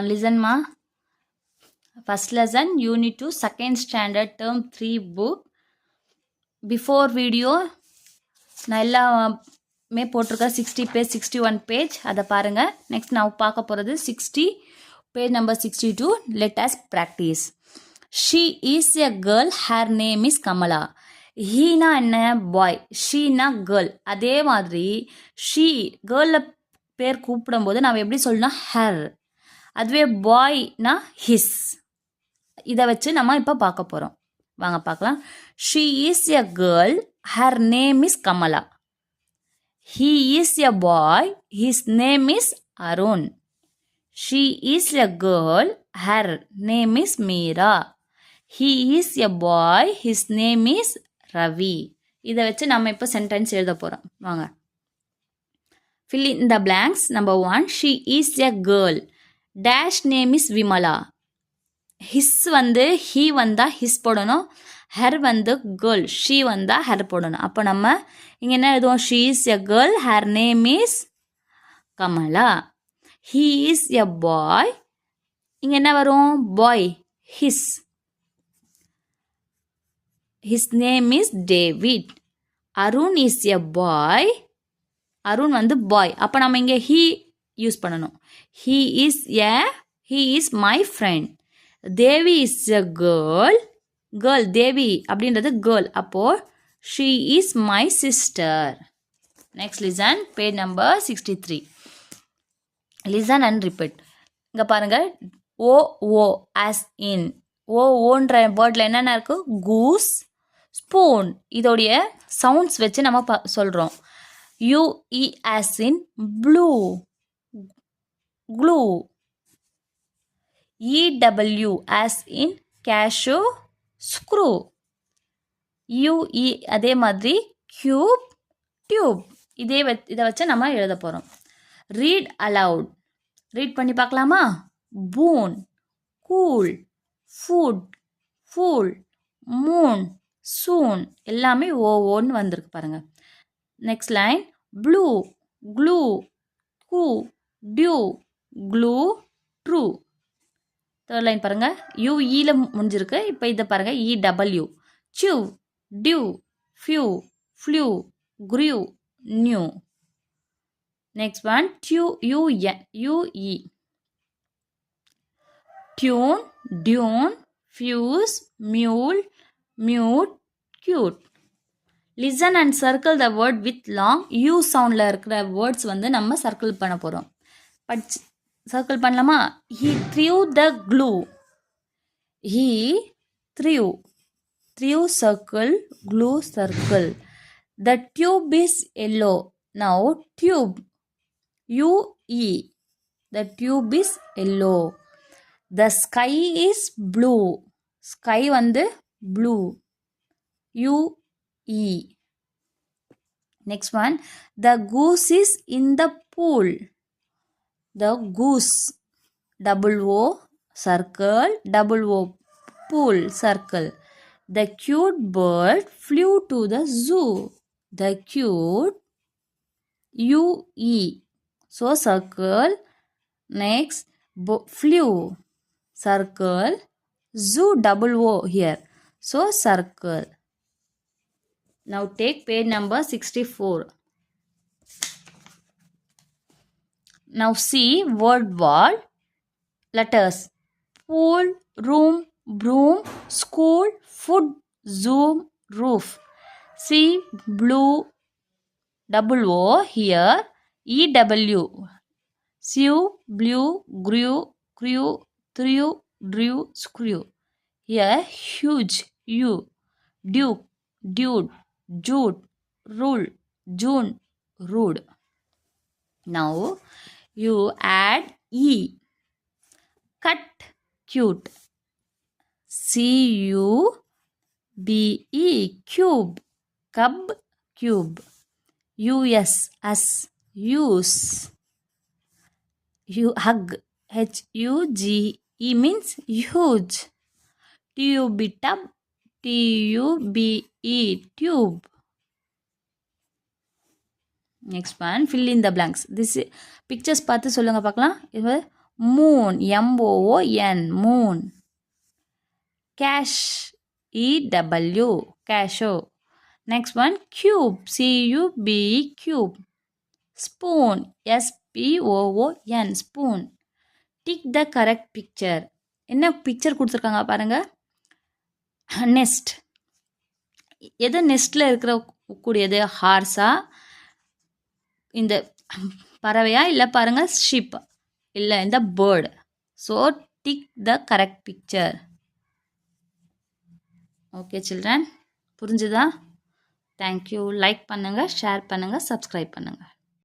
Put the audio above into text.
Listen ma. First lesson unit 2 second standard term 3 book. Before video நான் எல்லாமே போட்டிருக்கேன் 60 page 61 page அதை பாருங்கள். நெக்ஸ்ட் நான் பார்க்க போகிறது 60 page number 62. let us practice. she is a girl, her name is Kamala. Heena என்ன பாய், ஷீனா கேர்ள். அதே மாதிரி ஷீ கேர்ளில் பேர் கூப்பிடும்போது நாம் எப்படி சொல்லணும் ஹர். அதுவே பாய்னா ஹிஸ். இதை வச்சு நம்ம இப்போ பார்க்க போகிறோம். வாங்க பார்க்கலாம். She is a girl, her name is Kamala. He is a bye, his name is Arun. She is a girl, her name is Meera. He is a bye, his name is Ravi. இதை வச்சு நம்ம இப்போ சென்டென்ஸ் எழுத போகிறோம். வாங்க. fill in the blanks. Number 1, she is a girl. dash name is Vimala. his வந்து he வந்தா his போடணும், her வந்து girl, she வந்தா her போடணும். அப்போ நம்ம இங்கே என்ன எழுதுவோம், she is a girl, her name is Kamala. he is a boy, இங்கே என்ன வரும் boy, his name is David. Arun is a boy, Arun வந்து பாய். அப்போ நம்ம இங்கே he யூஸ் பண்ணணும். he is my friend. Devi is a girl, தேவி அப்படின்றது girl. அப்போது she is my sister. next listen page number 63. listen and repeat. இங்கே பாருங்கள், ஓ as in ஓன்ற வேர்டில் என்னென்ன இருக்குது, கூஸ், ஸ்பூன். இதோடைய சவுண்ட்ஸ் வச்சு நம்ம சொல்கிறோம். UE as in blue, glue. EW as in cashew, screw. UE அதே மாதிரி cube, tube. இதை வச்சு நம்ம எழுத போகிறோம். read aloud. ரீட் பண்ணி பார்க்கலாமா. boon, cool, food, fool, moon, soon. எல்லாமே ஓன்னு வந்திருக்கு பாருங்க. next line blue, glue, coo, dew, glue, true. third line பாருங்க, UE முடிஞ்சிருக்கு. இப்போ இதை பாருங்க, EW, chew, dew, few, flew, grew, new. next one UE, tune, dune, fuse, mule, mute, cute. listen and circle the word with long U soundல இருக்கிற words வந்து நம்ம circle பண்ண போகிறோம். சர்க்கிள் பண்ணலாமா. he threw the glue, he threw circle, glue circle. the tube is yellow. now tube, UE, the tube is yellow. the sky is blue, sky வந்து blue, UE. next one, the goose is in the pool. the goose, O circle, O pool circle. the cute bird flew to the zoo. the cute, UE, so circle. next flew, circle, zoo, O here, so circle. now take page number 64. now see word wall. letters pool, room, broom, school, food, zoom, roof. see blue, O here, EW, sew, blue, grew, crew, threw, drew, screw. here huge, U, duke, dude, Jude, rule, June, rude. now you add E. cut, cute. CUBE, cube, cub, cube. US, us, use. You hug, HUGE means huge. TUB, tub, TUBE, tube. Next one, fill in the blanks. This pictures பார்த்து சொல்லுங்க பார்க்கலாம். இது moon, MOON, moon. Cash, EW, cashew. Next one, cube, CUBE, cube. Spoon, SPOON, spoon. Tick the correct picture. என்ன picture கொடுத்துருக்காங்க பாருங்க. Next. எது நெஸ்ட்டில் இருக்கிற கூடியது? ஹார்ஸா, இந்த பறவையா, இல்லை பாருங்கள் ஷிப், இல்லை இந்த bird. So tick the correct picture. Okay children, புரிஞ்சுதா? தேங்க்யூ. லைக் பண்ணுங்கள், ஷேர் பண்ணுங்கள், சப்ஸ்கிரைப் பண்ணுங்கள்.